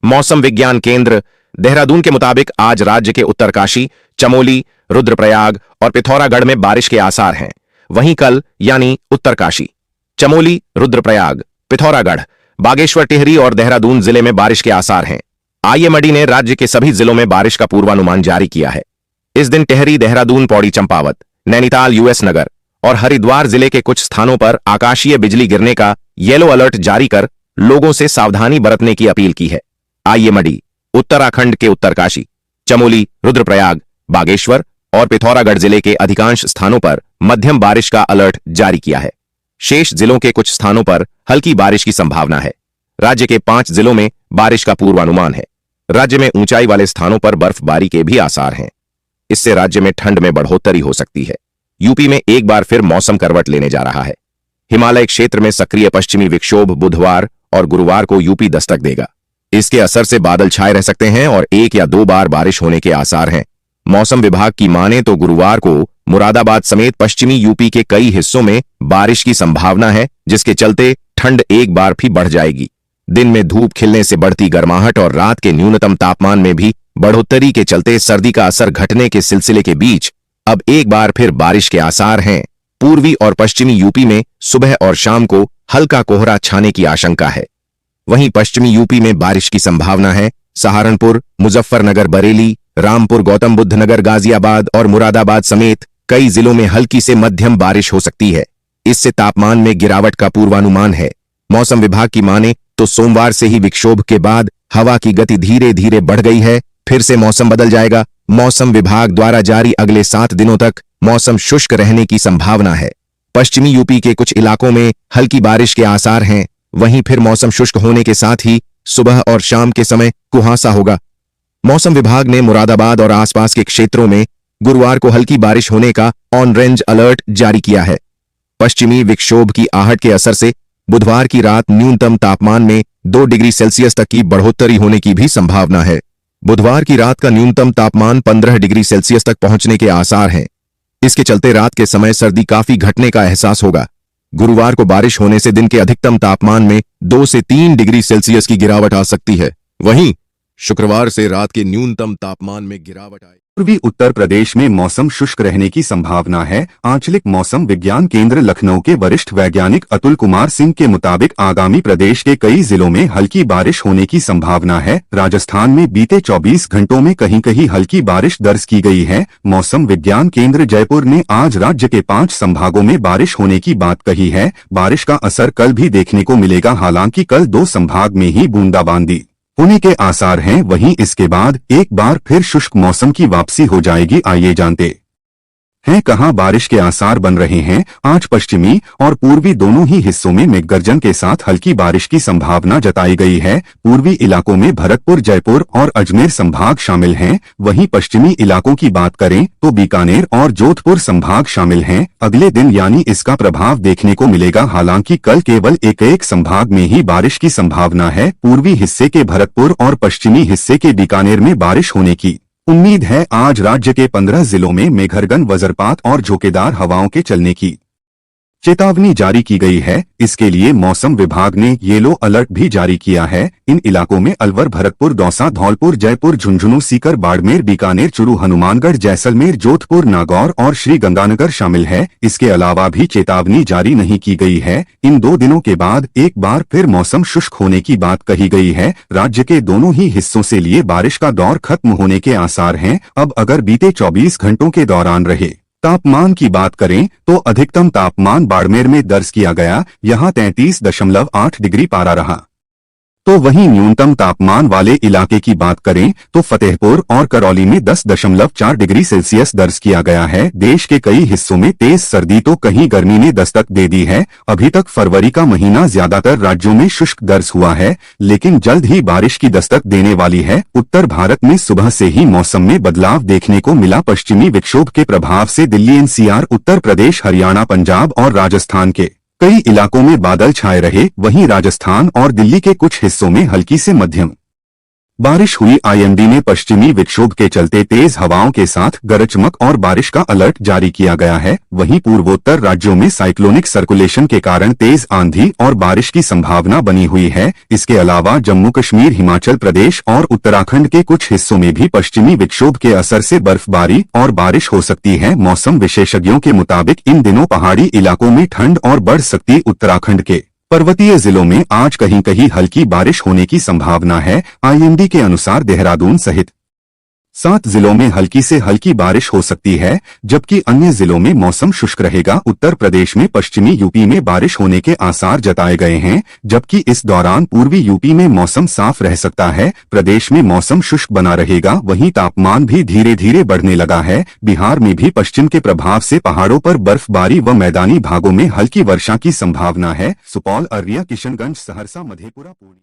मौसम विज्ञान केंद्र देहरादून के मुताबिक आज राज्य के उत्तरकाशी, चमोली, रुद्रप्रयाग और पिथौरागढ़ में बारिश के आसार हैं। वहीं कल यानी उत्तरकाशी, चमोली, रुद्रप्रयाग, पिथौरागढ़, बागेश्वर, टिहरी और देहरादून जिले में बारिश के आसार हैं। आईएमडी ने राज्य के सभी जिलों में बारिश का पूर्वानुमान जारी किया है। इस दिन टिहरी, देहरादून, पौड़ी, चंपावत, नैनीताल, यूएस नगर और हरिद्वार जिले के कुछ स्थानों पर आकाशीय बिजली गिरने का येलो अलर्ट जारी कर लोगों से सावधानी बरतने की अपील की है। आईएमडी उत्तराखंड के उत्तरकाशी, चमोली, रुद्रप्रयाग, बागेश्वर और पिथौरागढ़ जिले के अधिकांश स्थानों पर मध्यम बारिश का अलर्ट जारी किया है। शेष जिलों के कुछ स्थानों पर हल्की बारिश की संभावना है। राज्य के 5 जिलों में बारिश का पूर्वानुमान है। राज्य में ऊंचाई वाले स्थानों पर बर्फबारी के भी आसार हैं। इससे राज्य में ठंड में बढ़ोतरी हो सकती है। यूपी में एक बार फिर मौसम करवट लेने जा रहा है। हिमालय क्षेत्र में सक्रिय पश्चिमी विक्षोभ बुधवार और गुरुवार को यूपी दस्तक देगा। इसके असर से बादल छाए रह सकते हैं और 1 या 2 बार बारिश होने के आसार हैं। मौसम विभाग की माने तो गुरुवार को मुरादाबाद समेत पश्चिमी यूपी के कई हिस्सों में बारिश की संभावना है, जिसके चलते ठंड एक बार भी बढ़ जाएगी। दिन में धूप खिलने से बढ़ती गर्माहट और रात के न्यूनतम तापमान में भी बढ़ोतरी के चलते सर्दी का असर घटने के सिलसिले के बीच अब एक बार फिर बारिश के आसार हैं। पूर्वी और पश्चिमी यूपी में सुबह और शाम को हल्का कोहरा छाने की आशंका है। वहीं पश्चिमी यूपी में बारिश की संभावना है। सहारनपुर, मुजफ्फरनगर, बरेली, रामपुर, गौतम बुद्ध नगर, गाजियाबाद और मुरादाबाद समेत कई जिलों में हल्की से मध्यम बारिश हो सकती है। इससे तापमान में गिरावट का पूर्वानुमान है। मौसम विभाग की माने तो सोमवार से ही विक्षोभ के बाद हवा की गति धीरे धीरे बढ़ गई है। फिर से मौसम बदल जाएगा। मौसम विभाग द्वारा जारी अगले 7 दिनों तक मौसम शुष्क रहने की संभावना है। पश्चिमी यूपी के कुछ इलाकों में हल्की बारिश के आसार हैं। वहीं फिर मौसम शुष्क होने के साथ ही सुबह और शाम के समय कुहासा होगा। मौसम विभाग ने मुरादाबाद और आसपास के क्षेत्रों में गुरुवार को हल्की बारिश होने का ऑरेंज अलर्ट जारी किया है। पश्चिमी विक्षोभ की आहट के असर से बुधवार की रात न्यूनतम तापमान में 2 डिग्री सेल्सियस तक की बढ़ोतरी होने की भी संभावना है। बुधवार की रात का न्यूनतम तापमान 15 डिग्री सेल्सियस तक पहुंचने के आसार हैं। इसके चलते रात के समय सर्दी काफी घटने का एहसास होगा। गुरुवार को बारिश होने से दिन के अधिकतम तापमान में 2 से 3 डिग्री सेल्सियस की गिरावट आ सकती है। वहीं शुक्रवार से रात के न्यूनतम तापमान में गिरावट आए। पूर्वी उत्तर प्रदेश में मौसम शुष्क रहने की संभावना है। आंचलिक मौसम विज्ञान केंद्र लखनऊ के वरिष्ठ वैज्ञानिक अतुल कुमार सिंह के मुताबिक आगामी प्रदेश के कई जिलों में हल्की बारिश होने की संभावना है। राजस्थान में बीते 24 घंटों में कहीं कहीं हल्की बारिश दर्ज की गई है। मौसम विज्ञान केंद्र जयपुर ने आज राज्य के 5 संभागों में बारिश होने की बात कही है। बारिश का असर कल भी देखने को मिलेगा। हालांकि कल 2 संभाग में ही बूंदाबांदी होने के आसार हैं। वहीं इसके बाद एक बार फिर शुष्क मौसम की वापसी हो जाएगी। आइए जानते हैं कहां बारिश के आसार बन रहे हैं। आज पश्चिमी और पूर्वी दोनों ही हिस्सों में मेघगर्जन के साथ हल्की बारिश की संभावना जताई गई है। पूर्वी इलाकों में भरतपुर, जयपुर और अजमेर संभाग शामिल हैं। वहीं पश्चिमी इलाकों की बात करें तो बीकानेर और जोधपुर संभाग शामिल हैं। अगले दिन यानी इसका प्रभाव देखने को मिलेगा। हालांकि कल केवल एक संभाग में ही बारिश की संभावना है। पूर्वी हिस्से के भरतपुर और पश्चिमी हिस्से के बीकानेर में बारिश होने की उम्मीद है। आज राज्य के 15 जिलों में मेघगर्जन, वज्रपात और झोंकेदार हवाओं के चलने की चेतावनी जारी की गई है। इसके लिए मौसम विभाग ने येलो अलर्ट भी जारी किया है। इन इलाकों में अलवर, भरतपुर, दौसा, धौलपुर, जयपुर, झुंझुनू, सीकर, बाड़मेर, बीकानेर, चूरू, हनुमानगढ़, जैसलमेर, जोधपुर, नागौर और श्री गंगानगर शामिल है। इसके अलावा भी चेतावनी जारी नहीं की गई है। इन 2 दिनों के बाद एक बार फिर मौसम शुष्क होने की बात कही गई है। राज्य के दोनों ही हिस्सों से लिए बारिश का दौर खत्म होने के आसार हैं। अब अगर बीते 24 घंटों के दौरान रहे तापमान की बात करें तो अधिकतम तापमान बाड़मेर में दर्ज किया गया। यहां 33.8 डिग्री पारा रहा। तो वहीं न्यूनतम तापमान वाले इलाके की बात करें तो फतेहपुर और करौली में 10.4 डिग्री सेल्सियस दर्ज किया गया है। देश के कई हिस्सों में तेज सर्दी तो कहीं गर्मी ने दस्तक दे दी है। अभी तक फरवरी का महीना ज्यादातर राज्यों में शुष्क दर्ज हुआ है, लेकिन जल्द ही बारिश की दस्तक देने वाली है। उत्तर भारत में सुबह से ही मौसम में बदलाव देखने को मिला। पश्चिमी विक्षोभ के प्रभाव से दिल्ली, एनसीआर, उत्तर प्रदेश, हरियाणा, पंजाब और राजस्थान के कई इलाकों में बादल छाए रहे। वहीं राजस्थान और दिल्ली के कुछ हिस्सों में हल्की से मध्यम बारिश हुई। आईएमडी ने पश्चिमी विक्षोभ के चलते तेज हवाओं के साथ गरज चमक और बारिश का अलर्ट जारी किया गया है। वहीं पूर्वोत्तर राज्यों में साइक्लोनिक सर्कुलेशन के कारण तेज आंधी और बारिश की संभावना बनी हुई है। इसके अलावा जम्मू कश्मीर, हिमाचल प्रदेश और उत्तराखंड के कुछ हिस्सों में भी पश्चिमी विक्षोभ के असर से बर्फबारी और बारिश हो सकती है। मौसम विशेषज्ञों के मुताबिक इन दिनों पहाड़ी इलाकों में ठंड और बढ़ सकती। उत्तराखंड के पर्वतीय जिलों में आज कहीं कहीं हल्की बारिश होने की संभावना है। आईएमडी के अनुसार देहरादून सहित 7 जिलों में हल्की से हल्की बारिश हो सकती है, जबकि अन्य जिलों में मौसम शुष्क रहेगा। उत्तर प्रदेश में पश्चिमी यूपी में बारिश होने के आसार जताए गए हैं, जबकि इस दौरान पूर्वी यूपी में मौसम साफ रह सकता है। प्रदेश में मौसम शुष्क बना रहेगा। वहीं तापमान भी धीरे धीरे बढ़ने लगा है। बिहार में भी पश्चिम के प्रभाव से पहाड़ों पर बर्फबारी व मैदानी भागों में हल्की वर्षा की संभावना है। सुपौल, अररिया, किशनगंज, सहरसा, मधेपुरा, पूर्णिया